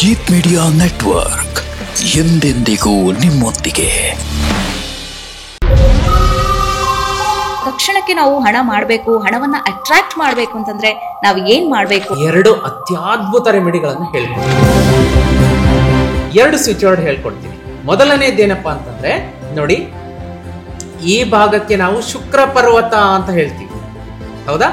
Jeet media network ಎಂದೆಂದಿಗೂ ನಿಮ್ಮೊಂದಿಗೆ. ತಕ್ಷಣಕ್ಕೆ ನಾವು ಹಣ ಮಾಡಬೇಕು, ಹಣವನ್ನ ಅಟ್ರಾಕ್ಟ್ ಮಾಡಬೇಕು ಅಂತಂದ್ರೆ ನಾವು ಏನ್ ಮಾಡಬೇಕು? ಎರಡು ಅತ್ಯದ್ಭುತ ರೆಮಿಡಿಗಳನ್ನು ಹೇಳ್ಕೊಡ್ತೀನಿ. ಎರಡು ಸ್ವಿಚ್ ವರ್ಡ್ ಹೇಳ್ಕೊಡ್ತೀನಿ. ಮೊದಲನೇದೇನಪ್ಪಾ ಅಂತಂದ್ರೆ ನೋಡಿ, ಈ ಭಾಗಕ್ಕೆ ನಾವು ಶುಕ್ರ ಪರ್ವತ ಅಂತ ಹೇಳ್ತೀವಿ, ಹೌದಾ?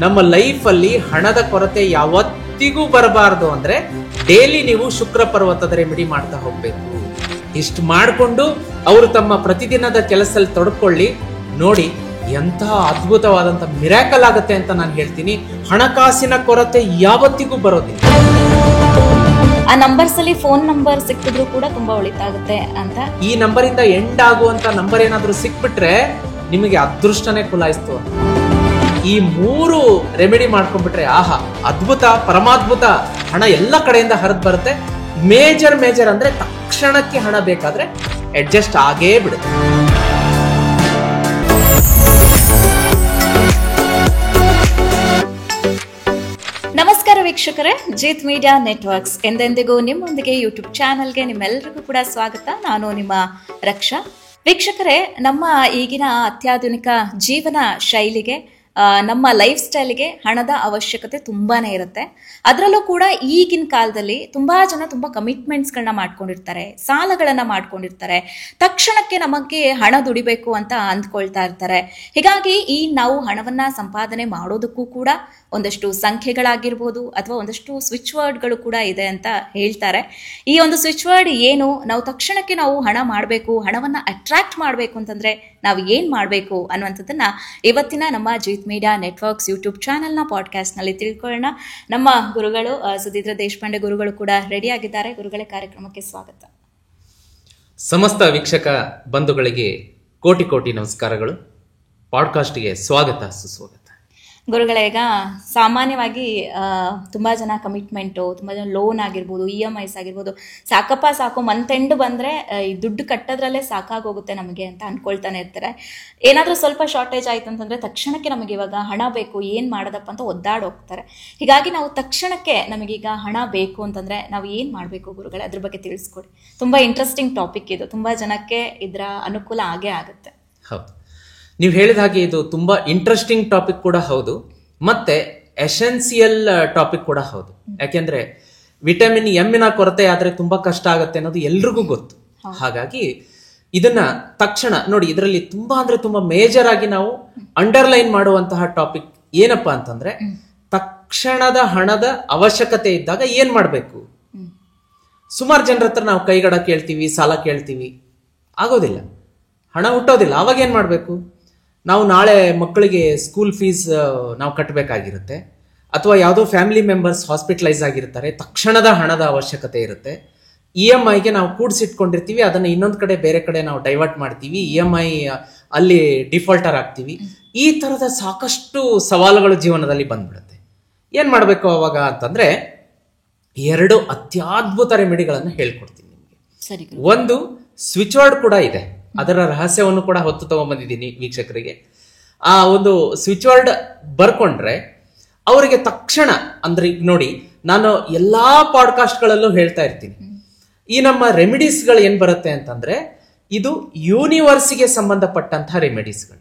ನಮ್ಮ ಲೈಫ್ ಅಲ್ಲಿ ಹಣದ ಕೊರತೆ ಯಾವತ್ತಿಗೂ ಬರಬಾರದು ಅಂದ್ರೆ ಡೈಲಿ ನೀವು ಶುಕ್ರ ಪರ್ವತದ ರೆಮಿಡಿ ಮಾಡ್ತಾ ಹೋಗ್ಬೇಕು. ಇಷ್ಟು ಮಾಡಿಕೊಂಡು ಅವರು ತಮ್ಮ ಪ್ರತಿದಿನದ ಕೆಲಸದಲ್ಲಿ ತೊಡ್ಕೊಳ್ಳಿ, ನೋಡಿ ಎಂತಹ ಅದ್ಭುತವಾದಂತ ಮಿರಾಕಲ್ ಆಗುತ್ತೆ ಅಂತ ನಾನು ಹೇಳ್ತೀನಿ. ಹಣಕಾಸಿನ ಕೊರತೆ ಯಾವತ್ತಿಗೂ ಬರೋದಿಲ್ಲ. ಆ ನಂಬರ್ಸ್ ಅಲ್ಲಿ ಫೋನ್ ನಂಬರ್ ಸಿಕ್ಕಿದ್ರು ಕೂಡ ತುಂಬಾ ಒಳಿತಾಗುತ್ತೆ ಅಂತ. ಈ ನಂಬರ್ ಇಂದ ಎಂಡ್ ಆಗುವಂತ ನಂಬರ್ ಏನಾದ್ರೂ ಸಿಕ್ಬಿಟ್ರೆ ನಿಮಗೆ ಅದೃಷ್ಟನೇ ಕುಲಾಯಿಸ್ತು. ಈ ಮೂರು ರೆಮಿಡಿ ಮಾಡ್ಕೊಂಡ್ಬಿಟ್ರೆ ಆಹಾ, ಅದ್ಭುತ, ಪರಮಾದ್ಭುತ. ಹಣ ಎಲ್ಲ ಕಡೆಯಿಂದ ಹರಿದು ಬರುತ್ತೆ. ಮೇಜರ್ ಅಂದ್ರೆ ತಕ್ಷಣಕ್ಕೆ ಹಣ ಬೇಕಾದ್ರೆ ಅಡ್ಜಸ್ಟ್ ಆಗೇ ಬಿಡುತ್ತೆ. ನಮಸ್ಕಾರ ವೀಕ್ಷಕರೇ, ಜೀತ್ ಮೀಡಿಯಾ ನೆಟ್ವರ್ಕ್ಸ್ ಎಂದೆಂದಿಗೂ ನಿಮ್ಮೊಂದಿಗೆ ಯೂಟ್ಯೂಬ್ ಚಾನೆಲ್ಗೆ ನಿಮ್ಮೆಲ್ಲರಿಗೂ ಕೂಡ ಸ್ವಾಗತ. ನಾನು ನಿಮ್ಮ ರಕ್ಷಾ. ವೀಕ್ಷಕರೇ, ನಮ್ಮ ಈಗಿನ ಅತ್ಯಾಧುನಿಕ ಜೀವನ ಶೈಲಿಗೆ, ನಮ್ಮ ಲೈಫ್ ಸ್ಟೈಲ್ಗೆ ಹಣದ ಅವಶ್ಯಕತೆ ತುಂಬಾನೇ ಇರುತ್ತೆ. ಅದರಲ್ಲೂ ಕೂಡ ಈಗಿನ ಕಾಲದಲ್ಲಿ ತುಂಬಾ ಜನ ತುಂಬಾ ಕಮಿಟ್ಮೆಂಟ್ಸ್ಗಳನ್ನ ಮಾಡ್ಕೊಂಡಿರ್ತಾರೆ, ಸಾಲಗಳನ್ನ ಮಾಡ್ಕೊಂಡಿರ್ತಾರೆ, ತಕ್ಷಣಕ್ಕೆ ನಮಗೆ ಹಣ ದುಡಿಬೇಕು ಅಂತ ಅಂದ್ಕೊಳ್ತಾ ಇರ್ತಾರೆ. ಹೀಗಾಗಿ ಈ ನಾವು ಹಣವನ್ನ ಸಂಪಾದನೆ ಮಾಡೋದಕ್ಕೂ ಕೂಡ ಒಂದಷ್ಟು ಸಂಖ್ಯೆಗಳಾಗಿರ್ಬೋದು ಅಥವಾ ಒಂದಷ್ಟು ಸ್ವಿಚ್ ವರ್ಡ್ಗಳು ಕೂಡ ಇದೆ ಅಂತ ಹೇಳ್ತಾರೆ. ಈ ಒಂದು ಸ್ವಿಚ್ ವರ್ಡ್ ಏನು, ನಾವು ತಕ್ಷಣಕ್ಕೆ ನಾವು ಹಣ ಮಾಡಬೇಕು, ಹಣವನ್ನ ಅಟ್ರಾಕ್ಟ್ ಮಾಡಬೇಕು ಅಂತಂದ್ರೆ ನಾವು ಏನ್ ಮಾಡಬೇಕು ಅನ್ನುವಂಥದ್ದನ್ನ ಇವತ್ತಿನ ನಮ್ಮ ಜೀತ್ ಮೀಡಿಯಾ ನೆಟ್ವರ್ಕ್ಸ್ ಯೂಟ್ಯೂಬ್ ಚಾನೆಲ್ನ ಪಾಡ್ಕಾಸ್ಟ್ ನಲ್ಲಿ ತಿಳ್ಕೊಳ್ಳೋಣ. ನಮ್ಮ ಗುರುಗಳು ಸುಧೀಂದ್ರ ದೇಶಪಾಂಡೆ ಗುರುಗಳು ಕೂಡ ರೆಡಿ ಆಗಿದ್ದಾರೆ. ಗುರುಗಳೇ, ಕಾರ್ಯಕ್ರಮಕ್ಕೆ ಸ್ವಾಗತ. ಸಮಸ್ತ ವೀಕ್ಷಕ ಬಂಧುಗಳಿಗೆ ಕೋಟಿ ಕೋಟಿ ನಮಸ್ಕಾರಗಳು. ಪಾಡ್ಕಾಸ್ಟ್ಗೆ ಸ್ವಾಗತ, ಸುಸ್ವಾಗತ. ಗುರುಗಳೇ, ಈಗ ಸಾಮಾನ್ಯವಾಗಿ ತುಂಬ ಜನ ಕಮಿಟ್ಮೆಂಟು, ತುಂಬ ಜನ ಲೋನ್ ಆಗಿರ್ಬೋದು, EMIs ಆಗಿರ್ಬೋದು, ಸಾಕಪ್ಪ ಸಾಕು ಮಂತ್ ಎಂಡ್ ಬಂದರೆ ಈ ದುಡ್ಡು ಕಟ್ಟೋದ್ರಲ್ಲೇ ಸಾಕಾಗೋಗುತ್ತೆ ನಮಗೆ ಅಂತ ಅಂದ್ಕೊಳ್ತಾನೆ ಇರ್ತಾರೆ. ಏನಾದರೂ ಸ್ವಲ್ಪ ಶಾರ್ಟೇಜ್ ಆಯಿತು ಅಂತಂದರೆ ತಕ್ಷಣಕ್ಕೆ ನಮಗೆ ಇವಾಗ ಹಣ ಬೇಕು, ಏನು ಮಾಡೋದಪ್ಪ ಅಂತ ಒದ್ದಾಡೋಗ್ತಾರೆ. ಹೀಗಾಗಿ ನಾವು ತಕ್ಷಣಕ್ಕೆ ನಮಗೀಗ ಹಣ ಬೇಕು ಅಂತಂದರೆ ನಾವು ಏನು ಮಾಡಬೇಕು ಗುರುಗಳೇ? ಅದ್ರ ಬಗ್ಗೆ ತಿಳಿಸ್ಕೊಡಿ. ತುಂಬ ಇಂಟ್ರೆಸ್ಟಿಂಗ್ ಟಾಪಿಕ್ ಇದು, ತುಂಬ ಜನಕ್ಕೆ ಇದರ ಅನುಕೂಲ ಆಗೇ ಆಗುತ್ತೆ. ಹೌದು, ನೀವು ಹೇಳಿದ ಹಾಗೆ ಇದು ತುಂಬಾ ಇಂಟ್ರೆಸ್ಟಿಂಗ್ ಟಾಪಿಕ್ ಕೂಡ ಹೌದು, ಮತ್ತೆ ಎಸೆನ್ಸಿಯಲ್ ಟಾಪಿಕ್ ಕೂಡ ಹೌದು. ಯಾಕೆಂದ್ರೆ ವಿಟಮಿನ್ ಎಮ್ಮಿನ ಕೊರತೆ ಆದ್ರೆ ತುಂಬಾ ಕಷ್ಟ ಆಗುತ್ತೆ ಅನ್ನೋದು ಎಲ್ರಿಗೂ ಗೊತ್ತು. ಹಾಗಾಗಿ ಇದನ್ನ ತಕ್ಷಣ ನೋಡಿ, ಇದರಲ್ಲಿ ತುಂಬಾ ಅಂದ್ರೆ ತುಂಬಾ ಮೇಜರ್ ಆಗಿ ನಾವು ಅಂಡರ್ಲೈನ್ ಮಾಡುವಂತಹ ಟಾಪಿಕ್ ಏನಪ್ಪಾ ಅಂತಂದ್ರೆ, ತಕ್ಷಣದ ಹಣದ ಅವಶ್ಯಕತೆ ಇದ್ದಾಗ ಏನ್ ಮಾಡ್ಬೇಕು. ಸುಮಾರು ಜನರ ಹತ್ರ ನಾವು ಕೈಗಡ ಕೇಳ್ತೀವಿ, ಸಾಲ ಕೇಳ್ತೀವಿ, ಆಗೋದಿಲ್ಲ, ಹಣ ಹುಟ್ಟೋದಿಲ್ಲ. ಅವಾಗ ಏನ್ ಮಾಡ್ಬೇಕು? ನಾವು ನಾಳೆ ಮಕ್ಕಳಿಗೆ ಸ್ಕೂಲ್ ಫೀಸ್ ನಾವು ಕಟ್ಟಬೇಕಾಗಿರುತ್ತೆ, ಅಥವಾ ಯಾವುದೋ ಫ್ಯಾಮಿಲಿ ಮೆಂಬರ್ಸ್ ಹಾಸ್ಪಿಟಲೈಸ್ ಆಗಿರ್ತಾರೆ, ತಕ್ಷಣದ ಹಣದ ಅವಶ್ಯಕತೆ ಇರುತ್ತೆ. EMIಗೆ ನಾವು ಕೂಡಿಸಿಟ್ಕೊಂಡಿರ್ತೀವಿ, ಅದನ್ನ ಇನ್ನೊಂದು ಕಡೆ ಬೇರೆ ಕಡೆ ನಾವು ಡೈವರ್ಟ್ ಮಾಡ್ತೀವಿ, EMI ಅಲ್ಲಿ ಡಿಫಾಲ್ಟರ್ ಆಗ್ತೀವಿ. ಈ ತರದ ಸಾಕಷ್ಟು ಸವಾಲುಗಳು ಜೀವನದಲ್ಲಿ ಬಂದ್ಬಿಡುತ್ತೆ. ಏನ್ ಮಾಡ್ಬೇಕು ಅವಾಗ ಅಂತಂದ್ರೆ, ಎರಡು ಅತ್ಯದ್ಭುತ ರೆಮಿಡಿಗಳನ್ನು ಹೇಳ್ಕೊಡ್ತೀನಿ ನಿಮ್ಗೆ. ಒಂದು ಸ್ವಿಚ್ ವರ್ಡ್ ಕೂಡ ಇದೆ, ಅದರ ರಹಸ್ಯವನ್ನು ಕೂಡ ಹೊತ್ತು ತಗೊಂಡ್ಬಂದಿದ್ದೀನಿ ವೀಕ್ಷಕರಿಗೆ. ಆ ಒಂದು ಸ್ವಿಚ್ ವರ್ಡ್ ಬರ್ಕೊಂಡ್ರೆ ಅವರಿಗೆ ತಕ್ಷಣ, ಅಂದ್ರೆ ನೋಡಿ, ನಾನು ಎಲ್ಲಾ ಪಾಡ್ಕಾಸ್ಟ್ಗಳಲ್ಲೂ ಹೇಳ್ತಾ ಇರ್ತೀನಿ, ಈ ನಮ್ಮ ರೆಮಿಡೀಸ್ಗಳು ಏನ್ ಬರುತ್ತೆ ಅಂತಂದ್ರೆ ಇದು ಯೂನಿವರ್ಸ್ಗೆ ಸಂಬಂಧಪಟ್ಟಂತಹ ರೆಮಿಡೀಸ್ಗಳು.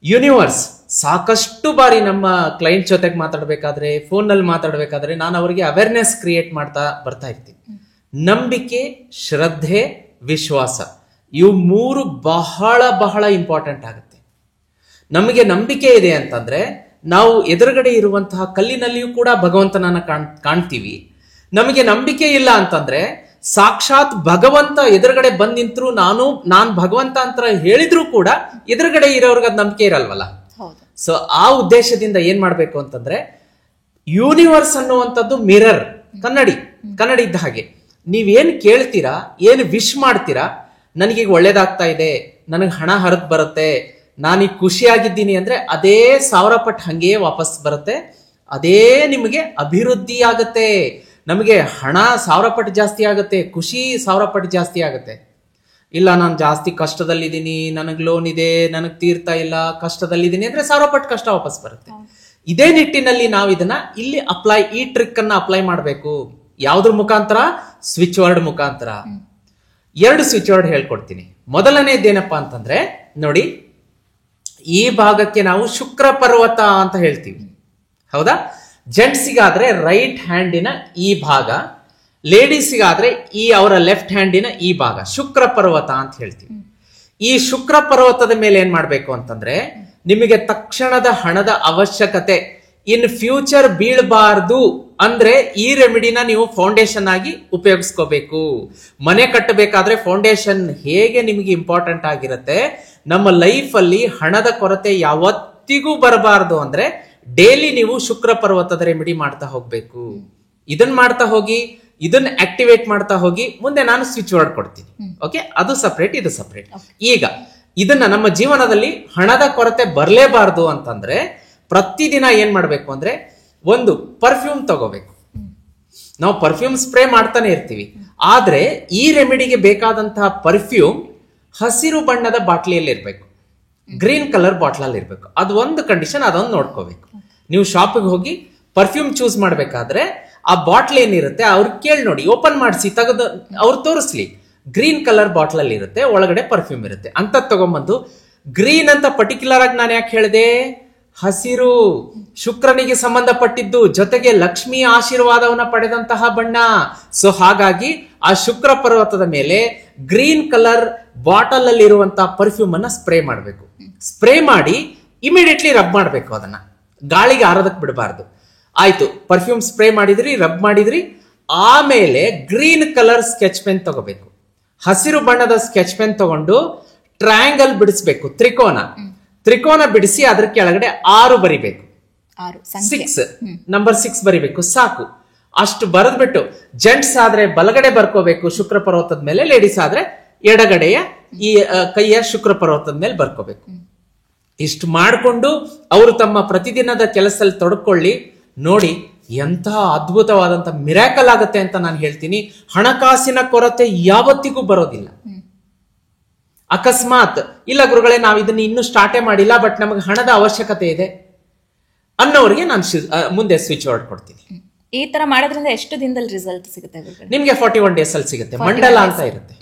ಯೂನಿವರ್ಸ್ ಸಾಕಷ್ಟು ಬಾರಿ ನಮ್ಮ ಕ್ಲೈಂಟ್ ಜೊತೆಗೆ ಮಾತಾಡ್ಬೇಕಾದ್ರೆ, ಫೋನ್ ನಲ್ಲಿ ಮಾತಾಡ್ಬೇಕಾದ್ರೆ ನಾನು ಅವರಿಗೆ ಅವೇರ್ನೆಸ್ ಕ್ರಿಯೇಟ್ ಮಾಡ್ತಾ ಬರ್ತಾ ಇರ್ತೀನಿ. ನಂಬಿಕೆ, ಶ್ರದ್ಧೆ, ವಿಶ್ವಾಸ, ಇವು ಮೂರು ಬಹಳ ಬಹಳ ಇಂಪಾರ್ಟೆಂಟ್ ಆಗುತ್ತೆ. ನಮಗೆ ನಂಬಿಕೆ ಇದೆ ಅಂತಂದ್ರೆ ನಾವು ಎದುರುಗಡೆ ಇರುವಂತಹ ಕಲ್ಲಿನಲ್ಲಿಯೂ ಕೂಡ ಭಗವಂತನನ್ನ ಕಾಣ್ತೀವಿ. ನಮಗೆ ನಂಬಿಕೆ ಇಲ್ಲ ಅಂತಂದ್ರೆ ಸಾಕ್ಷಾತ್ ಭಗವಂತ ಎದುರುಗಡೆ ಬಂದ್ ನಿಂತ್ರು, ನಾನ್ ಭಗವಂತ ಅಂತ ಹೇಳಿದ್ರು ಕೂಡ ಎದುರುಗಡೆ ಇರೋರ್ಗ ಅದ್ ನಂಬಿಕೆ ಇರಲ್ವಲ್ಲ. ಸೊ ಆ ಉದ್ದೇಶದಿಂದ ಏನ್ ಮಾಡ್ಬೇಕು ಅಂತಂದ್ರೆ, ಯೂನಿವರ್ಸ್ ಅನ್ನುವಂಥದ್ದು ಮಿರರ್, ಕನ್ನಡಿ ಇದ್ದ ಹಾಗೆ. ನೀವೇನ್ ಕೇಳ್ತೀರಾ, ಏನು ವಿಶ್ ಮಾಡ್ತೀರಾ, ನನಗೀಗ ಒಳ್ಳೇದಾಗ್ತಾ ಇದೆ, ನನಗೆ ಹಣ ಹರಿದು ಬರುತ್ತೆ, ನಾನೀಗ ಖುಷಿಯಾಗಿದ್ದೀನಿ ಅಂದ್ರೆ ಅದೇ 1000 ಪಟ್ಟು ಹಂಗೆ ವಾಪಸ್ ಬರುತ್ತೆ. ಅದೇ ನಿಮಗೆ ಅಭಿವೃದ್ಧಿ ಆಗತ್ತೆ. ನಮಗೆ ಹಣ 1000 ಪಟ್ಟು ಜಾಸ್ತಿ ಆಗುತ್ತೆ, ಖುಷಿ 1000 ಪಟ್ಟು ಜಾಸ್ತಿ ಆಗುತ್ತೆ. ಇಲ್ಲ, ನಾನು ಜಾಸ್ತಿ ಕಷ್ಟದಲ್ಲಿದ್ದೀನಿ, ನನಗೆ ಲೋನ್ ಇದೆ, ನನಗೆ ತೀರ್ತಾ ಇಲ್ಲ, ಕಷ್ಟದಲ್ಲಿದ್ದೀನಿ ಅಂದ್ರೆ 1000 ಪಟ್ಟು ಕಷ್ಟ ವಾಪಸ್ ಬರುತ್ತೆ. ಇದೇ ನಿಟ್ಟಿನಲ್ಲಿ ನಾವು ಇದನ್ನ ಇಲ್ಲಿ ಈ ಟ್ರಿಕ್ ಅನ್ನ ಅಪ್ಲೈ ಮಾಡಬೇಕು. ಯಾವ್ದ್ರ ಮುಖಾಂತರ? ಸ್ವಿಚ್ ವರ್ಡ್ ಮುಖಾಂತರ. 2 ಸ್ವಿಚ್ ವರ್ಡ್ ಹೇಳ್ಕೊಡ್ತೀನಿ. ಮೊದಲನೇದೇನಪ್ಪಾ ಅಂತಂದ್ರೆ ನೋಡಿ, ಈ ಭಾಗಕ್ಕೆ ನಾವು ಶುಕ್ರ ಪರ್ವತ ಅಂತ ಹೇಳ್ತೀವಿ, ಹೌದಾ? ಜೆಂಟ್ಸಿಗಾದ್ರೆ ರೈಟ್ ಹ್ಯಾಂಡಿನ ಈ ಭಾಗ, ಲೇಡೀಸಿಗಾದ್ರೆ ಅವರ ಲೆಫ್ಟ್ ಹ್ಯಾಂಡಿನ ಈ ಭಾಗ ಶುಕ್ರ ಪರ್ವತ ಅಂತ ಹೇಳ್ತೀವಿ. ಈ ಶುಕ್ರ ಪರ್ವತದ ಮೇಲೆ ಏನ್ ಮಾಡ್ಬೇಕು ಅಂತಂದ್ರೆ, ನಿಮಗೆ ತಕ್ಷಣದ ಹಣದ ಅವಶ್ಯಕತೆ ಇನ್ ಫ್ಯೂಚರ್ ಬೀಳಬಾರ್ದು ಅಂದ್ರೆ ಈ ರೆಮಿಡಿನ ನೀವು ಫೌಂಡೇಶನ್ ಆಗಿ ಉಪಯೋಗಿಸ್ಕೋಬೇಕು. ಮನೆ ಕಟ್ಟಬೇಕಾದ್ರೆ ಫೌಂಡೇಶನ್ ಹೇಗೆ ನಿಮಗೆ ಇಂಪಾರ್ಟೆಂಟ್ ಆಗಿರುತ್ತೆ, ನಮ್ಮ ಲೈಫ್ ಅಲ್ಲಿ ಹಣದ ಕೊರತೆ ಯಾವತ್ತಿಗೂ ಬರಬಾರದು ಅಂದ್ರೆ ಡೈಲಿ ನೀವು ಶುಕ್ರ ಪರ್ವತದ ರೆಮಿಡಿ ಮಾಡ್ತಾ ಹೋಗ್ಬೇಕು. ಇದನ್ನ ಮಾಡ್ತಾ ಹೋಗಿ, ಇದನ್ನ ಆಕ್ಟಿವೇಟ್ ಮಾಡ್ತಾ ಹೋಗಿ, ಮುಂದೆ ನಾನು ಸ್ವಿಚ್ ವರ್ಡ್ ಕೊಡ್ತೀನಿ. ಓಕೆ, ಅದು ಸಪರೇಟ್, ಇದು ಸಪರೇಟ್. ಈಗ ಇದನ್ನ ನಮ್ಮ ಜೀವನದಲ್ಲಿ ಹಣದ ಕೊರತೆ ಬರಲೇಬಾರದು ಅಂತಂದ್ರೆ ಪ್ರತಿದಿನ ಏನ್ ಮಾಡ್ಬೇಕು ಅಂದ್ರೆ, ಒಂದು ಪರ್ಫ್ಯೂಮ್ ತಗೋಬೇಕು. ನಾವು ಪರ್ಫ್ಯೂಮ್ ಸ್ಪ್ರೇ ಮಾಡ್ತಾನೆ ಇರ್ತೀವಿ, ಆದ್ರೆ ಈ ರೆಮಿಡಿಗೆ ಬೇಕಾದಂತಹ ಪರ್ಫ್ಯೂಮ್ ಹಸಿರು ಬಣ್ಣದ ಬಾಟ್ಲಿಯಲ್ಲಿ ಇರ್ಬೇಕು, ಗ್ರೀನ್ ಕಲರ್ ಬಾಟ್ಲಲ್ಲಿ ಇರ್ಬೇಕು. ಅದು ಒಂದು ಕಂಡೀಷನ್, ಅದೊಂದು ನೋಡ್ಕೋಬೇಕು. ನೀವು ಶಾಪಿಗೆ ಹೋಗಿ ಪರ್ಫ್ಯೂಮ್ ಚೂಸ್ ಮಾಡ್ಬೇಕಾದ್ರೆ ಆ ಬಾಟ್ಲ್ ಏನಿರುತ್ತೆ ಅವ್ರಿಗೆ ಕೇಳಿ ನೋಡಿ, ಓಪನ್ ಮಾಡಿಸಿ ತೆಗೆದು ಅವ್ರು ತೋರಿಸ್ಲಿ. ಗ್ರೀನ್ ಕಲರ್ ಬಾಟ್ಲ್ ಅಲ್ಲಿ ಇರುತ್ತೆ, ಒಳಗಡೆ ಪರ್ಫ್ಯೂಮ್ ಇರುತ್ತೆ ಅಂತ ತಗೊಂಬಂದು, ಗ್ರೀನ್ ಅಂತ ಪರ್ಟಿಕ್ಯುಲರ್ ಆಗಿ ನಾನು ಯಾಕೆ ಹೇಳಿದೆ? ಹಸಿರು ಶುಕ್ರನಿಗೆ ಸಂಬಂಧಪಟ್ಟಿದ್ದು, ಜೊತೆಗೆ ಲಕ್ಷ್ಮಿ ಆಶೀರ್ವಾದವನ್ನ ಪಡೆದಂತಹ ಬಣ್ಣ. ಸೊ ಹಾಗಾಗಿ ಆ ಶುಕ್ರ ಪರ್ವತದ ಮೇಲೆ ಗ್ರೀನ್ ಕಲರ್ ಬಾಟಲ್ ಅಲ್ಲಿ ಇರುವಂತಹ ಪರ್ಫ್ಯೂಮ್ ಅನ್ನ ಸ್ಪ್ರೇ ಮಾಡಬೇಕು. ಸ್ಪ್ರೇ ಮಾಡಿ ಇಮಿಡಿಯೇಟ್ಲಿ ರಬ್ ಮಾಡಬೇಕು, ಅದನ್ನ ಗಾಳಿಗೆ ಆರೋದಕ್ಕೆ ಬಿಡಬಾರ್ದು. ಆಯ್ತು, ಪರ್ಫ್ಯೂಮ್ ಸ್ಪ್ರೇ ಮಾಡಿದ್ರಿ, ರಬ್ ಮಾಡಿದ್ರಿ, ಆಮೇಲೆ ಗ್ರೀನ್ ಕಲರ್ ಸ್ಕೆಚ್ ಪೆನ್ ತಗೋಬೇಕು. ಹಸಿರು ಬಣ್ಣದ ಸ್ಕೆಚ್ ಪೆನ್ ತಗೊಂಡು ಟ್ರಯಾಂಗಲ್ ಬಿಡಿಸ್ಬೇಕು, ತ್ರಿಕೋನ ಬಿಡಿಸಿ ಅದ್ರ ಕೆಳಗಡೆ 6 ಬರಿಬೇಕು. 6 ನಂಬರ್ 6 ಬರಿಬೇಕು, ಸಾಕು. ಅಷ್ಟು ಬರೆದ್ಬಿಟ್ಟು ಜೆಂಟ್ಸ್ ಆದ್ರೆ ಬಲಗಡೆ ಬರ್ಕೋಬೇಕು ಶುಕ್ರ ಪರ್ವತದ ಮೇಲೆ, ಲೇಡೀಸ್ ಆದ್ರೆ ಎಡಗಡೆಯ ಈ ಕೈಯ ಶುಕ್ರ ಪರ್ವತದ ಮೇಲೆ ಬರ್ಕೋಬೇಕು. ಇಷ್ಟು ಮಾಡಿಕೊಂಡು ಅವರು ತಮ್ಮ ಪ್ರತಿದಿನದ ಕೆಲಸದಲ್ಲಿ ತೊಡಕೊಳ್ಳಿ. ನೋಡಿ ಎಂತಹ ಅದ್ಭುತವಾದಂತ ಮಿರಾಕಲ್ ಆಗುತ್ತೆ ಅಂತ ನಾನು ಹೇಳ್ತೀನಿ. ಹಣಕಾಸಿನ ಕೊರತೆ ಯಾವತ್ತಿಗೂ ಬರೋದಿಲ್ಲ. ಅಕಸ್ಮಾತ್ ಇಲ್ಲ ಗುರುಗಳೇ, ನಾವು ಇದನ್ನ ಇನ್ನೂ ಸ್ಟಾರ್ಟೇ ಮಾಡಿಲ್ಲ, ಬಟ್ ನಮಗೆ ಹಣದ ಅವಶ್ಯಕತೆ ಇದೆ ಅನ್ನೋರಿಗೆ ನಾನು ಮುಂದೆ ಸ್ವಿಚ್ ವರ್ಡ್ ಕೊಡ್ತೀನಿ. ಈ ತರ ಮಾಡೋದ್ರಿಂದ ಎಷ್ಟು ದಿನದಲ್ಲಿ ರಿಸಲ್ಟ್ ಸಿಗುತ್ತೆ? ನಿಮ್ಗೆ 41 ಡೇಸ್ ಅಲ್ಲಿ ಸಿಗುತ್ತೆ. ಮಂಡಲ ಅಂತ ಇರುತ್ತೆ,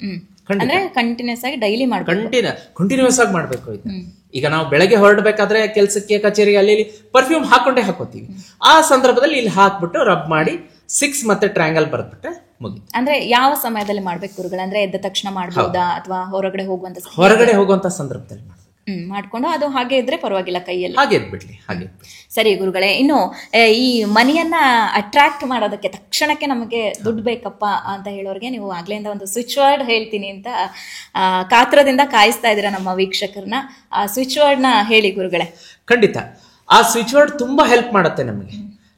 ಅಂದ್ರೆ ಕಂಟಿನ್ಯೂಸ್ ಆಗಿ ಡೈಲಿ ಕಂಟಿನ್ಯೂಸ್ ಆಗಿ ಮಾಡ್ಬೇಕು. ಈಗ ನಾವು ಬೆಳಗ್ಗೆ ಹೊರಡಬೇಕಾದ್ರೆ ಕೆಲಸಕ್ಕೆ, ಕಚೇರಿಗೆ ಅಲ್ಲಿ ಪರ್ಫ್ಯೂಮ್ ಹಾಕೋತೀವಿ. ಆ ಸಂದರ್ಭದಲ್ಲಿ ಇಲ್ಲಿ ಹಾಕ್ಬಿಟ್ಟು ರಬ್ ಮಾಡಿ 6 ಮತ್ತೆ ಟ್ರಯಾಂಗಲ್ ಬರ್ದ್ಬಿಟ್ರೆ ಮುಗಿತು. ಅಂದ್ರೆ ಯಾವ ಸಮಯದಲ್ಲಿ ಮಾಡ್ಬೇಕು ಗುರುಗಳು? ಅಂದ್ರೆ ಎದ್ದ ತಕ್ಷಣ ಮಾಡ್ಬೋದಾ ಅಥವಾ ಹೊರಗಡೆ ಹೋಗುವಂತ ಸಂದರ್ಭದಲ್ಲಿ ಮಾಡ್ಕೊಂಡು ಅದು ಹಾಗೆ ಇದ್ರೆ ಪರವಾಗಿಲ್ಲ, ಕೈಯಲ್ಲಿ ಹಾಗೆ ಬಿಡ್ಲಿ, ಹಾಗೆ. ಸರಿ ಗುರುಗಳೇ, ಇನ್ನು ಈ ಮನಿಯನ್ನ ಅಟ್ರಾಕ್ಟ್ ಮಾಡೋದಕ್ಕೆ ತಕ್ಷಣಕ್ಕೆ ನಮಗೆ ದುಡ್ಡು ಬೇಕಪ್ಪ ಅಂತ ಹೇಳೋರಿಗೆ ನೀವು ಆಗ್ಲಿಂದ ಒಂದು ಸ್ವಿಚ್ ವರ್ಡ್ ಹೇಳ್ತೀನಿ ಅಂತ ಕಾತ್ರದಿಂದ ಕಾಯಿಸ್ತಾ ಇದ್ದೀರಾ ನಮ್ಮ ವೀಕ್ಷಕರನ್ನ. ಆ ಸ್ವಿಚ್ ವರ್ಡ್ ನ ಹೇಳಿ ಗುರುಗಳೇ. ಖಂಡಿತ, ಆ ಸ್ವಿಚ್ ವರ್ಡ್ ತುಂಬಾ ಹೆಲ್ಪ್ ಮಾಡುತ್ತೆ ನಮಗೆ.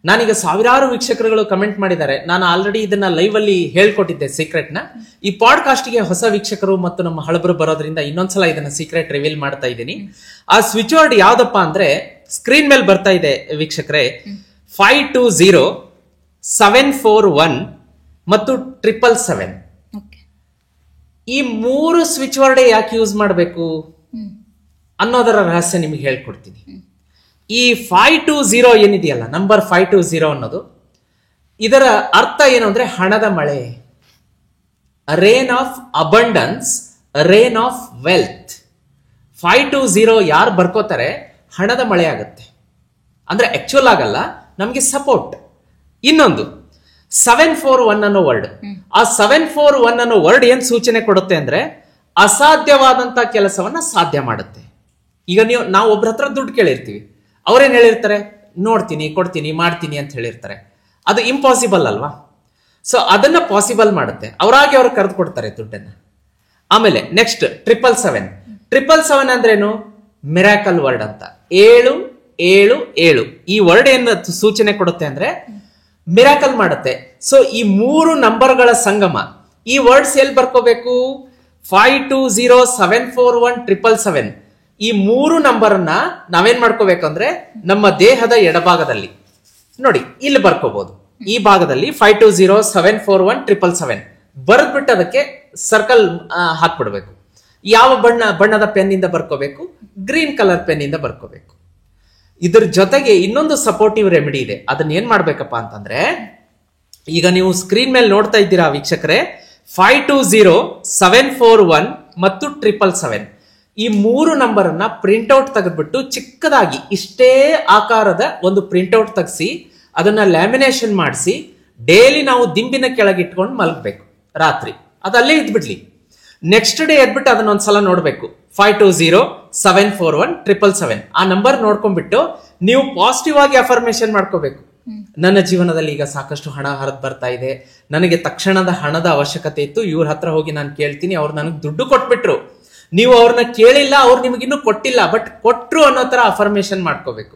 ನಾನೀಗ ಸಾವಿರಾರು ವೀಕ್ಷಕರುಗಳು ಕಮೆಂಟ್ ಮಾಡಿದ್ದಾರೆ. ನಾನು ಆಲ್ರೆಡಿ ಇದನ್ನ ಲೈವ್ ಅಲ್ಲಿ ಹೇಳ್ಕೊಟ್ಟಿದ್ದೆ ಸೀಕ್ರೆಟ್ ನ. ಈ ಪಾಡ್ಕಾಸ್ಟ್ ಗೆ ಹೊಸ ವೀಕ್ಷಕರು ಮತ್ತು ನಮ್ಮ ಹಳಬರು ಬರೋದ್ರಿಂದ ಇನ್ನೊಂದ್ಸಲ ಇದನ್ನ ಸೀಕ್ರೆಟ್ ರಿವೀಲ್ ಮಾಡ್ತಾ ಇದ್ದೀನಿ. ಆ ಸ್ವಿಚ್ ವರ್ಡ್ ಯಾವ್ದಪ್ಪ ಅಂದ್ರೆ, ಸ್ಕ್ರೀನ್ ಮೇಲೆ ಬರ್ತಾ ಇದೆ ವೀಕ್ಷಕರೇ, 520 741 ಮತ್ತು 777. ಈ 3 ಸ್ವಿಚ್ ವರ್ಡ್ ಯಾಕೆ ಯೂಸ್ ಮಾಡಬೇಕು ಅನ್ನೋದರ ರಹಸ್ಯ ನಿಮಗೆ ಹೇಳ್ಕೊಡ್ತೀನಿ. ಈ 520 ಏನಿದೆಯಲ್ಲ, ನಂಬರ್ 520 ಅನ್ನೋದು, ಇದರ ಅರ್ಥ ಏನು ಅಂದ್ರೆ ಹಣದ ಮಳೆ, rain of abundance, rain of wealth. 520 ಯಾರು ಬರ್ಕೋತಾರೆ ಹಣದ ಮಳೆ ಆಗುತ್ತೆ. ಅಂದ್ರೆ ಆಕ್ಚುಯಲ್ ಆಗಲ್ಲ, ನಮ್ಗೆ ಸಪೋರ್ಟ್. ಇನ್ನೊಂದು 741 ಅನ್ನೋ ವರ್ಡ್, ಆ 741 ಅನ್ನೋ ವರ್ಡ್ ಏನ್ ಸೂಚನೆ ಕೊಡುತ್ತೆ ಅಂದ್ರೆ ಅಸಾಧ್ಯವಾದಂತ ಕೆಲಸವನ್ನ ಸಾಧ್ಯ ಮಾಡುತ್ತೆ. ಈಗ ನಾವು ಒಬ್ರ ಹತ್ರ ದುಡ್ಡು ಕೇಳಿರ್ತೀವಿ, ಅವ್ರೇನ್ ಹೇಳಿರ್ತಾರೆ, ನೋಡ್ತೀನಿ, ಕೊಡ್ತೀನಿ, ಮಾಡ್ತೀನಿ ಅಂತ ಹೇಳಿರ್ತಾರೆ. ಅದು ಇಂಪಾಸಿಬಲ್ ಅಲ್ವಾ? ಸೊ ಅದನ್ನ ಪಾಸಿಬಲ್ ಮಾಡುತ್ತೆ, ಅವರಾಗಿ ಅವ್ರು ಕರೆದು ಕೊಡ್ತಾರೆ ದುಡ್ಡನ್ನ. ಆಮೇಲೆ ನೆಕ್ಸ್ಟ್ 777 ಅಂದ್ರೇನು? ಮಿರಾಕಲ್ ವರ್ಡ್ ಅಂತ. 777 ಈ ವರ್ಡ್ ಏನ್ ಸೂಚನೆ ಕೊಡುತ್ತೆ ಅಂದ್ರೆ ಮಿರಾಕಲ್ ಮಾಡುತ್ತೆ. ಸೊ ಈ 3 ನಂಬರ್ಗಳ ಸಂಗಮ, ಈ ವರ್ಡ್ಸ್ ಎಲ್ಲಿ ಬರ್ಕೋಬೇಕು? 520 741 777 ಈ 3 ನಂಬರ್ ಅನ್ನ ನಾವೇನ್ ಮಾಡ್ಕೋಬೇಕಂದ್ರೆ ನಮ್ಮ ದೇಹದ ಎಡಭಾಗದಲ್ಲಿ ನೋಡಿ, ಇಲ್ಲಿ ಬರ್ಕೋಬಹುದು. ಈ ಭಾಗದಲ್ಲಿ 520 741 777 ಬರೆದ್ಬಿಟ್ಟು ಅದಕ್ಕೆ ಸರ್ಕಲ್ ಹಾಕ್ಬಿಡ್ಬೇಕು. ಯಾವ ಬಣ್ಣದ ಪೆನ್ ಇಂದ ಬರ್ಕೋಬೇಕು? ಗ್ರೀನ್ ಕಲರ್ ಪೆನ್ ಇಂದ ಬರ್ಕೋಬೇಕು. ಇದ್ರ ಜೊತೆಗೆ ಇನ್ನೊಂದು ಸಪೋರ್ಟಿವ್ ರೆಮಿಡಿ ಇದೆ. ಅದನ್ನ ಏನ್ ಮಾಡ್ಬೇಕಪ್ಪ ಅಂತಂದ್ರೆ, ಈಗ ನೀವು ಸ್ಕ್ರೀನ್ ಮೇಲೆ ನೋಡ್ತಾ ಇದ್ದೀರಾ ವೀಕ್ಷಕರೇ, 520741 ಮತ್ತು 777 ಈ 3 ನಂಬರ್ ಅನ್ನ ಪ್ರಿಂಟ್ಔಟ್ ತೆಗೆದ್ಬಿಟ್ಟು ಚಿಕ್ಕದಾಗಿ ಇಷ್ಟೇ ಆಕಾರದ ಒಂದು ಪ್ರಿಂಟ್ಔಟ್ ತೆಗೆಸಿ ಅದನ್ನ ಲ್ಯಾಮಿನೇಷನ್ ಮಾಡಿಸಿ ಡೈಲಿ ನಾವು ದಿಂಬಿನ ಕೆಳಗೆ ಇಟ್ಕೊಂಡು ಮಲಗಬೇಕು. ರಾತ್ರಿ ಅದಲ್ಲೇ ಇದ್ಬಿಡ್ಲಿ. ನೆಕ್ಸ್ಟ್ ಡೇ ಎದ್ಬಿಟ್ಟು ಅದನ್ನ ಒಂದ್ಸಲ ನೋಡ್ಬೇಕು. 520741 777 ಆ ನಂಬರ್ ನೋಡ್ಕೊಂಡ್ಬಿಟ್ಟು ನೀವು ಪಾಸಿಟಿವ್ ಆಗಿ ಅಫರ್ಮೇಶನ್ ಮಾಡ್ಕೋಬೇಕು. ನನ್ನ ಜೀವನದಲ್ಲಿ ಈಗ ಸಾಕಷ್ಟು ಹಣ ಹರಿದು ಬರ್ತಾ ಇದೆ, ನನಗೆ ತಕ್ಷಣದ ಹಣದ ಅವಶ್ಯಕತೆ ಇತ್ತು, ಇವ್ರ ಹತ್ರ ಹೋಗಿ ನಾನು ಕೇಳ್ತೀನಿ, ಅವ್ರು ನನಗೆ ದುಡ್ಡು ಕೊಟ್ಬಿಟ್ರು, ನೀವು ಅವ್ರನ್ನ ಕೇಳಿಲ್ಲ, ಅವ್ರು ನಿಮಗಿನ್ನೂ ಕೊಟ್ಟಿಲ್ಲ, ಬಟ್ ಕೊಟ್ರು ಅನ್ನೋ ತರ ಅಫರ್ಮೇಶನ್ ಮಾಡ್ಕೋಬೇಕು.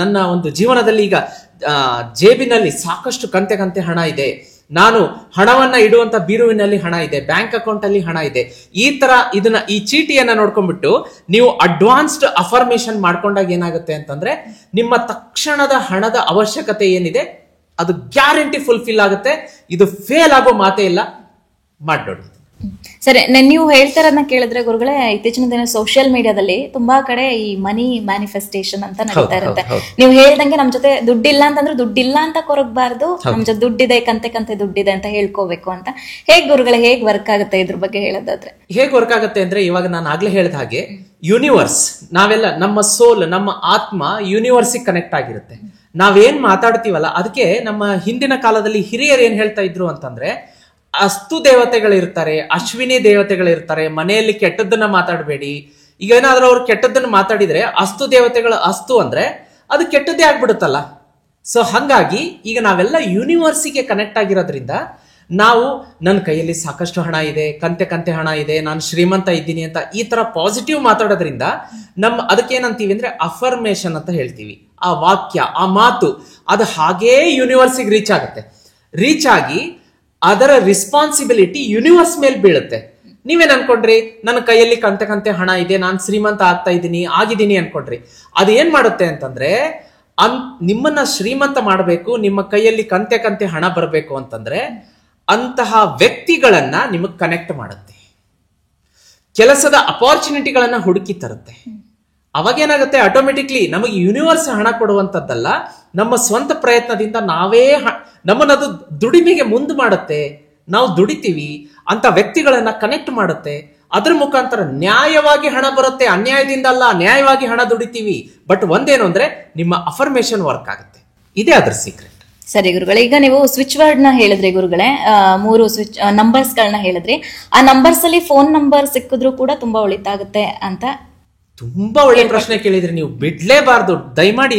ನನ್ನ ಒಂದು ಜೀವನದಲ್ಲಿ ಈಗ ಜೇಬಿನಲ್ಲಿ ಸಾಕಷ್ಟು ಕಂತೆ ಹಣ ಇದೆ, ನಾನು ಹಣವನ್ನ ಇಡುವಂತ ಬೀರುವಿನಲ್ಲಿ ಹಣ ಇದೆ, ಬ್ಯಾಂಕ್ ಅಕೌಂಟ್ ಅಲ್ಲಿ ಹಣ ಇದೆ, ಈ ತರ ಈ ಚೀಟಿಯನ್ನ ನೋಡ್ಕೊಂಡ್ಬಿಟ್ಟು ನೀವು ಅಡ್ವಾನ್ಸ್ಡ್ ಅಫರ್ಮೇಶನ್ ಮಾಡ್ಕೊಂಡಾಗ ಏನಾಗುತ್ತೆ ಅಂತಂದ್ರೆ ನಿಮ್ಮ ತಕ್ಷಣದ ಹಣದ ಅವಶ್ಯಕತೆ ಏನಿದೆ ಅದು ಗ್ಯಾರಂಟಿ ಫುಲ್ಫಿಲ್ ಆಗುತ್ತೆ. ಇದು ಫೇಲ್ ಆಗೋ ಮಾತೇ ಇಲ್ಲ, ಮಾಡಿ. ಸರಿ, ನೀವು ಹೇಳ್ತಾರನ್ನ ಕೇಳಿದ್ರೆ ಗುರುಗಳೇ, ಇತ್ತೀಚಿನ ದಿನ ಸೋಷಿಯಲ್ ಮೀಡಿಯಾದಲ್ಲಿ ತುಂಬಾ ಕಡೆ ಈ ಮನಿ ಮ್ಯಾನಿಫೆಸ್ಟೇಷನ್ ಅಂತ ನಡೀತಾ ಇರುತ್ತೆ. ನೀವು ಹೇಳ್ದಂಗೆ ನಮ್ ಜೊತೆ ದುಡ್ಡಿಲ್ಲ ಅಂತಂದ್ರೆ ದುಡ್ಡಿಲ್ಲ ಅಂತ ಕೊರಗಬಾರ್ದು, ನಮ್ ಜೊತೆ ದುಡ್ಡಿದೆ, ಕಂತೆ ದುಡ್ಡಿದೆ ಅಂತ ಹೇಳ್ಕೋಬೇಕು ಅಂತ. ಹೇಗ್ ಗುರುಗಳೇ, ಹೇಗ್ ವರ್ಕ್ ಆಗುತ್ತೆ ಇದ್ರ ಬಗ್ಗೆ ಹೇಳೋದಾದ್ರೆ? ಹೇಗ್ ವರ್ಕ್ ಆಗುತ್ತೆ ಅಂದ್ರೆ, ಇವಾಗ ನಾನು ಆಗ್ಲೇ ಹೇಳಿದ ಹಾಗೆ ಯೂನಿವರ್ಸ್, ನಾವೆಲ್ಲ ನಮ್ಮ ಸೋಲ್, ನಮ್ಮ ಆತ್ಮ ಯೂನಿವರ್ಸಿಗೆ ಕನೆಕ್ಟ್ ಆಗಿರುತ್ತೆ. ನಾವೇನ್ ಮಾತಾಡ್ತೀವಲ್ಲ ಅದಕ್ಕೆ ನಮ್ಮ ಹಿಂದಿನ ಕಾಲದಲ್ಲಿ ಹಿರಿಯರು ಏನ್ ಹೇಳ್ತಾ ಇದ್ರು ಅಂತಂದ್ರೆ, ಅಸ್ತು ದೇವತೆಗಳಿರ್ತಾರೆ, ಅಶ್ವಿನಿ ದೇವತೆಗಳಿರ್ತಾರೆ, ಮನೆಯಲ್ಲಿ ಕೆಟ್ಟದ್ದನ್ನ ಮಾತಾಡಬೇಡಿ. ಈಗ ಏನಾದ್ರೂ ಅವ್ರು ಕೆಟ್ಟದ್ದನ್ನ ಮಾತಾಡಿದ್ರೆ ಅಸ್ತು ದೇವತೆಗಳು ಅಸ್ತು ಅಂದ್ರೆ ಅದು ಕೆಟ್ಟದ್ದೇ ಆಗ್ಬಿಡುತ್ತಲ್ಲ. ಸೊ ಹಂಗಾಗಿ ಈಗ ನಾವೆಲ್ಲ ಯೂನಿವರ್ಸಿಗೆ ಕನೆಕ್ಟ್ ಆಗಿರೋದ್ರಿಂದ ನಾವು ನನ್ನ ಕೈಯಲ್ಲಿ ಸಾಕಷ್ಟು ಹಣ ಇದೆ, ಕಂತೆ ಹಣ ಇದೆ, ನಾನು ಶ್ರೀಮಂತ ಇದ್ದೀನಿ ಅಂತ ಈ ತರ ಪಾಸಿಟಿವ್ ಮಾತಾಡೋದ್ರಿಂದ ಅದಕ್ಕೇನಂತೀವಿ ಅಂದ್ರೆ ಅಫರ್ಮೇಶನ್ ಅಂತ ಹೇಳ್ತೀವಿ. ಆ ವಾಕ್ಯ, ಆ ಮಾತು ಅದು ಹಾಗೇ ಯೂನಿವರ್ಸಿಗೆ ರೀಚ್ ಆಗುತ್ತೆ. ರೀಚ್ ಆಗಿ ಅದರ ರೆಸ್ಪಾನ್ಸಿಬಿಲಿಟಿ ಯೂನಿವರ್ಸ್ ಮೇಲೆ ಬೀಳುತ್ತೆ. ನೀವೇನ್ ಅನ್ಕೊಂಡ್ರಿ, ನನ್ನ ಕೈಯಲ್ಲಿ ಕಂತೆ ಹಣ ಇದೆ, ನಾನು ಶ್ರೀಮಂತ ಆಗಿದ್ದೀನಿ ಅನ್ಕೊಂಡ್ರಿ. ಅದು ಏನ್ ಮಾಡುತ್ತೆ ಅಂತಂದ್ರೆ, ನಿಮ್ಮನ್ನ ಶ್ರೀಮಂತ ಮಾಡಬೇಕು, ನಿಮ್ಮ ಕೈಯಲ್ಲಿ ಕಂತೆ ಹಣ ಬರಬೇಕು ಅಂತಂದ್ರೆ ಅಂತಹ ವ್ಯಕ್ತಿಗಳನ್ನ ನಿಮಗ್ ಕನೆಕ್ಟ್ ಮಾಡುತ್ತೆ, ಕೆಲಸದ ಅಪಾರ್ಚುನಿಟಿಗಳನ್ನ ಹುಡುಕಿ ತರುತ್ತೆ. ಅವಾಗೇನಾಗುತ್ತೆ, ಆಟೋಮೆಟಿಕ್ಲಿ ನಮಗೆ ಯೂನಿವರ್ಸ್ ಹಣ ಕೊಡುವಂತದ್ದಲ್ಲ, ನಮ್ಮ ಸ್ವಂತ ಪ್ರಯತ್ನದಿಂದ ನಾವೇ ನಮ್ಮನ್ನದು ದುಡಿಮೆಗೆ ಮುಂದೆ ಮಾಡುತ್ತೆ. ನಾವು ದುಡಿತೀವಿ ಅಂತ ವ್ಯಕ್ತಿಗಳನ್ನ ಕನೆಕ್ಟ್ ಮಾಡುತ್ತೆ. ಅದ್ರ ಮುಖಾಂತರ ನ್ಯಾಯವಾಗಿ ಹಣ ಬರುತ್ತೆ, ಅನ್ಯಾಯದಿಂದ ಅಲ್ಲ, ನ್ಯಾಯವಾಗಿ ಹಣ ದುಡಿತೀವಿ. ಬಟ್ ಒಂದೇನು ಅಂದ್ರೆ ನಿಮ್ಮ ಅಫರ್ಮೇಶನ್ ವರ್ಕ್ ಆಗುತ್ತೆ. ಇದೇ ಅದ್ರ ಸೀಕ್ರೆಟ್. ಸರಿ ಗುರುಗಳೇ, ಈಗ ನೀವು ಸ್ವಿಚ್ ವರ್ಡ್ ನ ಹೇಳಿದ್ರಿ ಗುರುಗಳೇ, 3 ಸ್ವಿಚ್ ನಂಬರ್ಸ್ ಗಳನ್ನ ಹೇಳಿದ್ರಿ. ಆ ನಂಬರ್ಸ್ ಅಲ್ಲಿ ಫೋನ್ ನಂಬರ್ ಸಿಕ್ಕಿದ್ರು ಕೂಡ ತುಂಬಾ ಒಳಿತಾಗುತ್ತೆ ಅಂತ. ತುಂಬಾ ಒಳ್ಳೆ ಪ್ರಶ್ನೆ ಕೇಳಿದ್ರಿ, ನೀವು ಬಿಡ್ಲೇಬಾರ್ದು. ದಯಮಾಡಿ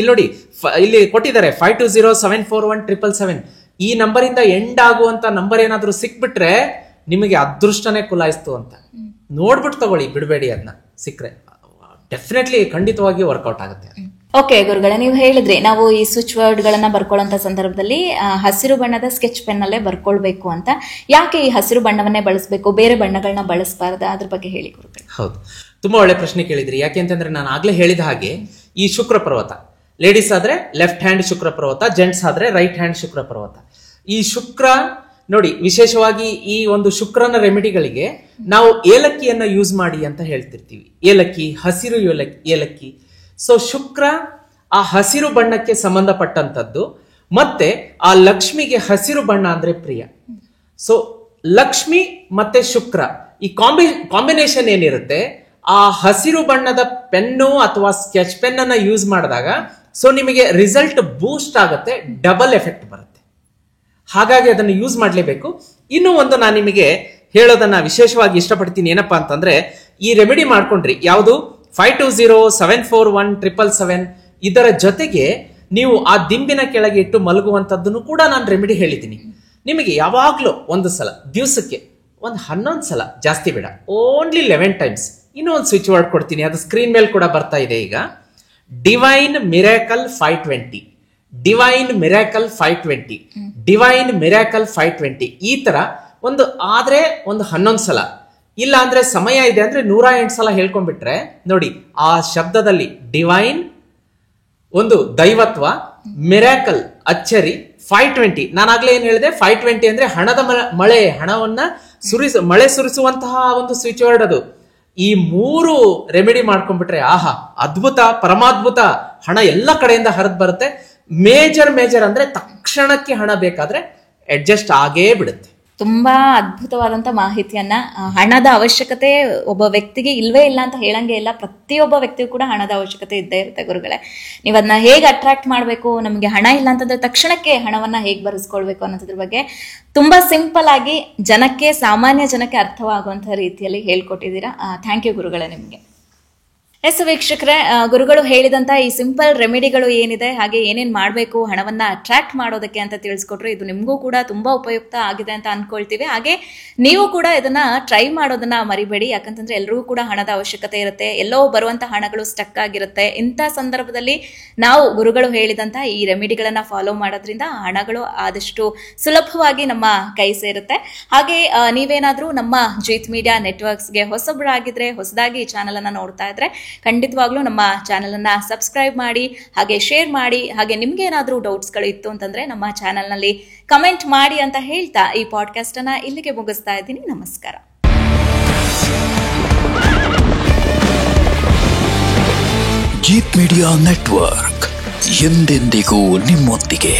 ಇಲ್ಲಿ ಕೊಟ್ಟಿದ್ದಾರೆ 520741 777. ಈ ನಂಬರ್ ಇಂದ ಎಂಡ್ ಆಗುವಂತ ನಂಬರ್ ಏನಾದ್ರೂ ಸಿಕ್ಬಿಟ್ರೆ ನಿಮಗೆ ಅದೃಷ್ಟನೇ ಕುಲಾಯಿಸ್ತು ಅಂತ ನೋಡ್ಬಿಟ್ಟು ತಗೊಳ್ಳಿ, ಬಿಡಬೇಡಿ. ಅದನ್ನ ಸಿಕ್ಕರೆ ಡೆಫಿನೆಟ್ಲಿ ಖಂಡಿತವಾಗಿ ವರ್ಕೌಟ್ ಆಗುತ್ತೆ. ಓಕೆ ಗುರುಗಳೇ, ನೀವು ಹೇಳಿದ್ರಿ ನಾವು ಈ ಸ್ವಿಚ್ ವರ್ಡ್ ಗಳನ್ನ ಬರ್ಕೊಳ್ಳುವಂತ ಸಂದರ್ಭದಲ್ಲಿ ಹಸಿರು ಬಣ್ಣದ ಸ್ಕೆಚ್ ಪೆನ್ ಅಲ್ಲೇ ಬರ್ಕೊಳ್ಬೇಕು ಅಂತ. ಯಾಕೆ ಈ ಹಸಿರು ಬಣ್ಣವನ್ನೇ ಬಳಸಬೇಕು, ಬೇರೆ ಬಣ್ಣಗಳನ್ನ ಬಳಸಬಾರ್ದ? ಅದ್ರ ಬಗ್ಗೆ ಹೇಳಿ ಗುರುಗಳೇ. ಹೌದು, ತುಂಬಾ ಒಳ್ಳೆ ಪ್ರಶ್ನೆ ಕೇಳಿದ್ರಿ. ಯಾಕೆ ಅಂತಂದ್ರೆ ನಾನು ಆಗ್ಲೇ ಹೇಳಿದ ಹಾಗೆ ಈ ಶುಕ್ರ ಪರ್ವತ, ಲೇಡೀಸ್ ಆದ್ರೆ ಲೆಫ್ಟ್ ಹ್ಯಾಂಡ್ ಶುಕ್ರ ಪರ್ವತ, ಜೆಂಟ್ಸ್ ಆದ್ರೆ ರೈಟ್ ಹ್ಯಾಂಡ್ ಶುಕ್ರ ಪರ್ವತ. ಈ ಶುಕ್ರ ನೋಡಿ, ವಿಶೇಷವಾಗಿ ಈ ಒಂದು ಶುಕ್ರನ ರೆಮಿಡಿಗಳಿಗೆ ನಾವು ಏಲಕ್ಕಿಯನ್ನ ಯೂಸ್ ಮಾಡಿ ಅಂತ ಹೇಳ್ತಿರ್ತೀವಿ. ಏಲಕ್ಕಿ, ಹಸಿರು ಏಲಕ್ಕಿ. ಸೊ ಶುಕ್ರ ಆ ಹಸಿರು ಬಣ್ಣಕ್ಕೆ ಸಂಬಂಧಪಟ್ಟಂತದ್ದು, ಮತ್ತೆ ಆ ಲಕ್ಷ್ಮಿಗೆ ಹಸಿರು ಬಣ್ಣ ಅಂದ್ರೆ ಪ್ರಿಯ. ಸೊ ಲಕ್ಷ್ಮಿ ಮತ್ತೆ ಶುಕ್ರ ಈ ಕಾಂಬಿನೇಷನ್ ಏನಿರುತ್ತೆ, ಆ ಹಸಿರು ಬಣ್ಣದ ಪೆನ್ನು ಅಥವಾ ಸ್ಕೆಚ್ ಪೆನ್ ಅನ್ನ ಯೂಸ್ ಮಾಡಿದಾಗ ಸೊ ನಿಮಗೆ ರಿಸಲ್ಟ್ ಬೂಸ್ಟ್ ಆಗುತ್ತೆ, ಡಬಲ್ ಎಫೆಕ್ಟ್ ಬರುತ್ತೆ. ಹಾಗಾಗಿ ಅದನ್ನು ಯೂಸ್ ಮಾಡಲೇಬೇಕು. ಇನ್ನೂ ಒಂದು ನಾನು ನಿಮಗೆ ಹೇಳೋದನ್ನ ವಿಶೇಷವಾಗಿ ಇಷ್ಟಪಡ್ತೀನಿ. ಏನಪ್ಪಾ ಅಂತಂದ್ರೆ, ಈ ರೆಮಿಡಿ ಮಾಡ್ಕೊಂಡ್ರಿ, ಯಾವುದು 520741 777, ಇದರ ಜೊತೆಗೆ ನೀವು ಆ ದಿಂಬಿನ ಕೆಳಗೆ ಇಟ್ಟು ಮಲಗುವಂತದ್ದನ್ನು ಕೂಡ ನಾನು ರೆಮಿಡಿ ಹೇಳಿದ್ದೀನಿ. ನಿಮಗೆ ಯಾವಾಗ್ಲೂ ಒಂದು ಸಲ, ದಿವಸಕ್ಕೆ ಒಂದು 11 ಸಲ, ಜಾಸ್ತಿ ಬೇಡ, ಓನ್ಲಿ 11 ಟೈಮ್ಸ್. ಇನ್ನೂ ಒಂದು ಸ್ವಿಚ್ ವರ್ಡ್ ಕೊಡ್ತೀನಿ, ಅದು ಸ್ಕ್ರೀನ್ ಮೇಲೆ ಕೂಡ ಬರ್ತಾ ಇದೆ ಈಗ. Divine miracle 520, divine miracle 520, divine miracle 520. ಈ ತರ ಒಂದು ಆದ್ರೆ ಒಂದು 11 ಸಲ, ಇಲ್ಲ ಅಂದ್ರೆ ಸಮಯ ಇದೆ ಅಂದ್ರೆ 108 ಸಲ ಹೇಳ್ಕೊಂಡ್ಬಿಟ್ರೆ ನೋಡಿ, ಆ ಶಬ್ದದಲ್ಲಿ ಡಿವೈನ್ ಒಂದು ದೈವತ್ವ, ಮಿರಾಕಲ್ ಅಚ್ಚರಿ, 520. ನಾನಾಗ್ಲೇ ಏನ್ ಹೇಳಿದೆ, 520 ಅಂದ್ರೆ ಹಣದ ಮಳೆ, ಹಣವನ್ನ ಮಳೆ ಸುರಿಸುವಂತಹ ಒಂದು ಸ್ವಿಚ್ ವರ್ಡ್ ಅದು. ಈ 3 ರೆಮಿಡಿ ಮಾಡ್ಕೊಂಡ್ಬಿಟ್ರೆ ಆಹಾ, ಅದ್ಭುತ, ಪರಮಾದ್ಭುತ ಹಣ ಎಲ್ಲ ಕಡೆಯಿಂದ ಹರಿದು ಬರುತ್ತೆ. ಮೇಜರ್ ಅಂದ್ರೆ ತಕ್ಷಣಕ್ಕೆ ಹಣ ಬೇಕಾದ್ರೆ ಅಡ್ಜಸ್ಟ್ ಆಗೇ ಬಿಡುತ್ತೆ. ತುಂಬಾ ಅದ್ಭುತವಾದಂತ ಮಾಹಿತಿಯನ್ನ, ಹಣದ ಅವಶ್ಯಕತೆ ಒಬ್ಬ ವ್ಯಕ್ತಿಗೆ ಇಲ್ವೇ ಇಲ್ಲ ಅಂತ ಹೇಳಂಗೆ ಇಲ್ಲ. ಪ್ರತಿಯೊಬ್ಬ ವ್ಯಕ್ತಿಗೂ ಕೂಡ ಹಣದ ಅವಶ್ಯಕತೆ ಇದ್ದೇ ಇರುತ್ತೆ ಗುರುಗಳೇ. ನೀವು ಅದನ್ನ ಹೇಗೆ ಅಟ್ರಾಕ್ಟ್ ಮಾಡಬೇಕು, ನಮಗೆ ಹಣ ಇಲ್ಲ ಅಂತಂದ್ರೆ ತಕ್ಷಣಕ್ಕೆ ಹಣವನ್ನ ಹೇಗೆ ಬರೆಸ್ಕೊಳ್ಬೇಕು ಅನ್ನೋದ್ರ ಬಗ್ಗೆ ತುಂಬಾ ಸಿಂಪಲ್ ಆಗಿ ಸಾಮಾನ್ಯ ಜನಕ್ಕೆ ಅರ್ಥವಾಗುವಂತಹ ರೀತಿಯಲ್ಲಿ ಹೇಳ್ಕೊಟ್ಟಿದ್ದೀರಾ. ಥ್ಯಾಂಕ್ ಯು ಗುರುಗಳೇ ನಿಮ್ಗೆ. ಎಸ್ ವೀಕ್ಷಕರೇ, ಗುರುಗಳು ಹೇಳಿದಂತ ಈ ಸಿಂಪಲ್ ರೆಮಿಡಿಗಳು ಏನಿದೆ, ಹಾಗೆ ಏನೇನ್ ಮಾಡಬೇಕು ಹಣವನ್ನ ಅಟ್ರಾಕ್ಟ್ ಮಾಡೋದಕ್ಕೆ ಅಂತ ತಿಳಿಸ್ಕೊಟ್ರು. ಇದು ನಿಮಗೂ ಕೂಡ ತುಂಬಾ ಉಪಯುಕ್ತ ಆಗಿದೆ ಅಂತ ಅನ್ಕೊಳ್ತೀವಿ. ಹಾಗೆ ನೀವು ಕೂಡ ಇದನ್ನ ಟ್ರೈ ಮಾಡೋದನ್ನ ಮರಿಬೇಡಿ. ಯಾಕಂತಂದ್ರೆ ಎಲ್ರಿಗೂ ಕೂಡ ಹಣದ ಅವಶ್ಯಕತೆ ಇರುತ್ತೆ, ಎಲ್ಲೋ ಬರುವಂತ ಹಣಗಳು ಸ್ಟಕ್ ಆಗಿರುತ್ತೆ. ಇಂಥ ಸಂದರ್ಭದಲ್ಲಿ ನಾವು ಗುರುಗಳು ಹೇಳಿದಂತ ಈ ರೆಮಿಡಿಗಳನ್ನ ಫಾಲೋ ಮಾಡೋದ್ರಿಂದ ಹಣಗಳು ಆದಷ್ಟು ಸುಲಭವಾಗಿ ನಮ್ಮ ಕೈ ಸೇರುತ್ತೆ. ಹಾಗೆ ನೀವೇನಾದ್ರೂ ನಮ್ಮ ಜೀತ್ ಮೀಡಿಯಾ ನೆಟ್ವರ್ಕ್ಸ್ಗೆ ಹೊಸಬರಾಗಿದ್ರೆ, ಹೊಸದಾಗಿ ಈ ಚಾನಲ್ ಅನ್ನ ನೋಡ್ತಾ ಇದ್ರೆ ಖಂಡಿತವಾಗ್ಲೂ ನಮ್ಮ ಚಾನೆಲ್ ಅನ್ನ ಸಬ್ಸ್ಕ್ರೈಬ್ ಮಾಡಿ, ಹಾಗೆ ಶೇರ್ ಮಾಡಿ. ಹಾಗೆ ನಿಮ್ಗೆ ಏನಾದ್ರೂ ಡೌಟ್ಸ್ಗಳು ಇತ್ತು ಅಂತಂದ್ರೆ ನಮ್ಮ ಚಾನೆಲ್ ನಲ್ಲಿ ಕಮೆಂಟ್ ಮಾಡಿ ಅಂತ ಹೇಳ್ತಾ ಈ ಪಾಡ್ಕಾಸ್ಟ್ ಅನ್ನ ಇಲ್ಲಿಗೆ ಮುಗಿಸ್ತಾ ಇದ್ದೀನಿ. ನಮಸ್ಕಾರ. ಜೀತ್ ಮೀಡಿಯಾ ನೆಟ್ವರ್ಕ್ ಎಂದೆಂದಿಗೂ ನಿಮ್ಮೊಂದಿಗೆ.